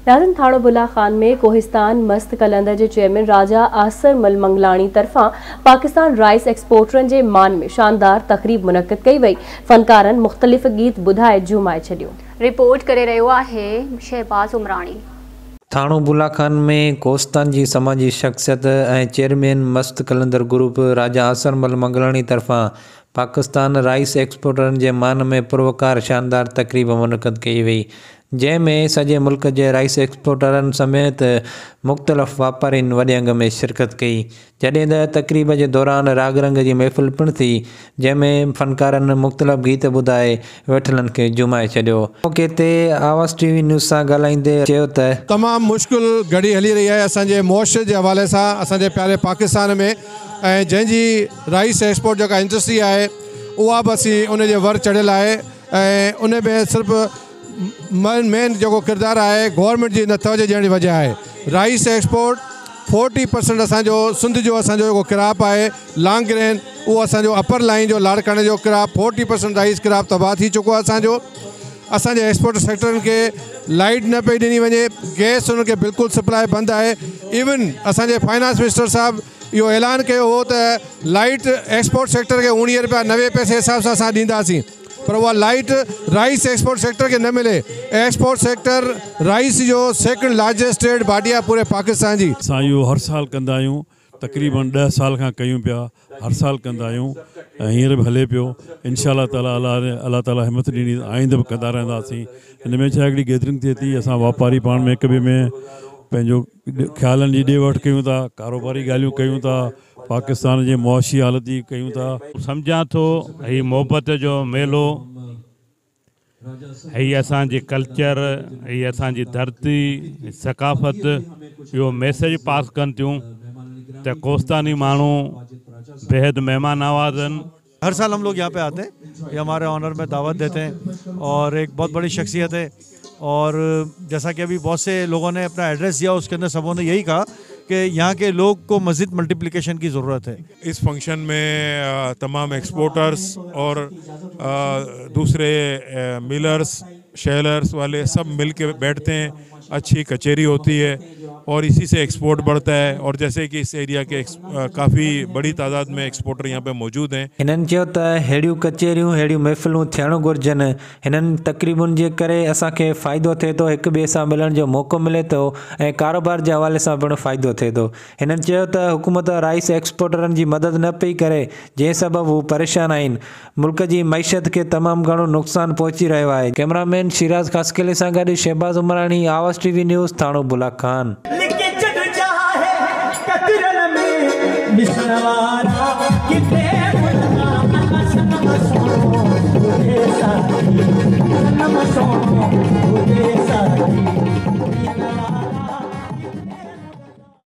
नाज़रीन, थाणो बुल्ला खान में कोहिस्तान मस्त कलंदर के चेयरमैन राजा आसर मल मंगलानी तरफा पाकिस्तान राइस एक्सपोर्टरन के मान में शानदार तकरीब मुनक़िद कई वई। फनकारन मुख्तलिफ गीत बुधाए झुमाए छड़ियो। रिपोर्ट करे रहियो आहे शहबाज उमरानी। थाणो बुल्ला खान में कोहिस्तान की समाजी शख्सियत चेयरमैन मस्त कलंदर ग्रुप राजा आसर मल मंगलानी तरफा पाकिस्तान राइस एक्सपोर्टरन के मान में पुरवकार शानदार तकरीब मुनक़िद कई वई, जैमें सजे मुल्क के राइस एक्सपोर्टरन समेत मुख्तलिफ वापारीन वॾे अंग में शिरकत कई। जॾहिं त तकरीब के दौरान राग रंग की महफ़िल पिण थी, जैमें फनकारन मुख्तलिफ गीत ॿुधाए वेठलनि खे झुमाए छॾियो। मौके ते आवाज़ टीवी न्यूज़ सां ॻाल्हाईंदे चयो त तमाम मुश्किल घड़ी हली रही है असांजे मुआशरे के हवाले से असांजे प्यारे पाकिस्तान में, जैंजी राइस एक्सपोर्ट जो इंडस्ट्री है वह भी असी उनके वर चढ़ियल है। उन में सिर्फ मेन जो किरदार है गवर्नमेंट की तवज्जो ॾियण जी वजह है। राइस एक्सपोर्ट 40% असो सिंध जो असो क्राप है लॉन्ग ग्रेन, वो असो अपर लाइन जो लाड़काने जो क्राप 40% राइस क्राप तबाह थी चुको है। असांजे एक्सपोर्ट सेक्टर के लाइट न पई ॾिनी वञे, गैस उनके बिल्कुल सप्लाई बंद है। इवन असांजे फाइनेंस मिनिस्टर साहब यो ऐलान किया हो तो लाइट एक्सपोर्ट सेक्टर के 19 रुपया 90 पैसे हिसाब से असां ॾींदासीं, पर वह लाइट राइस एक्सपोर्ट सेक्टर के न मिले। एक्सपोर्ट सेक्टर राइस जो सेकंड लार्जेस्ट ट्रेड बाडी आहे पूरे पाकिस्तान जी। असां इहो हर साल कंदा आहियूं, तकरीबन 10 साल खां कयूं पिया, हर साल कंदा आहियूं ऐं हींअर बि हले पियो। इंशाअल्लाह ताला अल्लाह ताला हिम्मत ॾिनी आइंदे बि कंदा रहंदासीं। हिन में छा हिकिड़ी गैदरिंग थिए थी, असां वापारी पाण में हिक ॿिए में पंहिंजो ख़्यालनि जी ॾे वठि कयूं था, कारोबारी ॻाल्हियूं कयूं था, पाकिस्तान जे मुआशी हालत जी कयूं था। सम्झां थो हीउ मोहबत जो मेलो, हीअ असांजे कल्चर, हीअ असांजी धरती, सकाफ़त, इहो मैसेज पास कनि थियूं त कोहिस्तानी माण्हू बेहद मेहमान नवाज़ आहिनि। हर साल हम लोग यहाँ पे आते हैं, ये हमारे ऑनर में दावत देते हैं और एक बहुत बड़ी शख्सियत है। और जैसा कि अभी बहुत से लोगों ने अपना एड्रेस दिया, उसके अंदर सबों ने यही कहा कि यहाँ के लोग को मज़ीद मल्टीप्लिकेशन की ज़रूरत है। इस फंक्शन में तमाम एक्सपोर्टर्स और दूसरे मिलर्स, शेलर्स वाले सब मिल के बैठते हैं, अच्छी कचहरी होती है और इसी से एक्सपोर्ट बढ़ता है। और जैसे कि इस एरिया के काफ़ी बड़ी तादाद में एक्सपोर्टर यहाँ पे मौजूद हैं। हिननि चयो त हेड़ियूं कचहरियूं, हेड़ियूं महफ़िलूं थियणु घुरिजनि। हिननि तकरीबुनि जे करे असांखे फ़ाइदो थिए थो, हिक ॿिए सां मिलण जो मौक़ो मिले थो ऐं कारोबार जे हवाले सां पिणु फ़ाइदो थिए थो। हिननि चयो त हुकूमत राइस एक्सपोर्टरनि जी मदद न पई करे, जंहिं सबबु हू परेशान आहिनि। मुल्क जी मईशत खे तमामु घणो नुक़सानु पहुची रहियो आहे। कैमरामैन शिराज खासकेले सां गॾु शहबाज उमरानी, आवाज़ टीवी न्यूज़, थाणो बुल्ला खान। नमस्कार।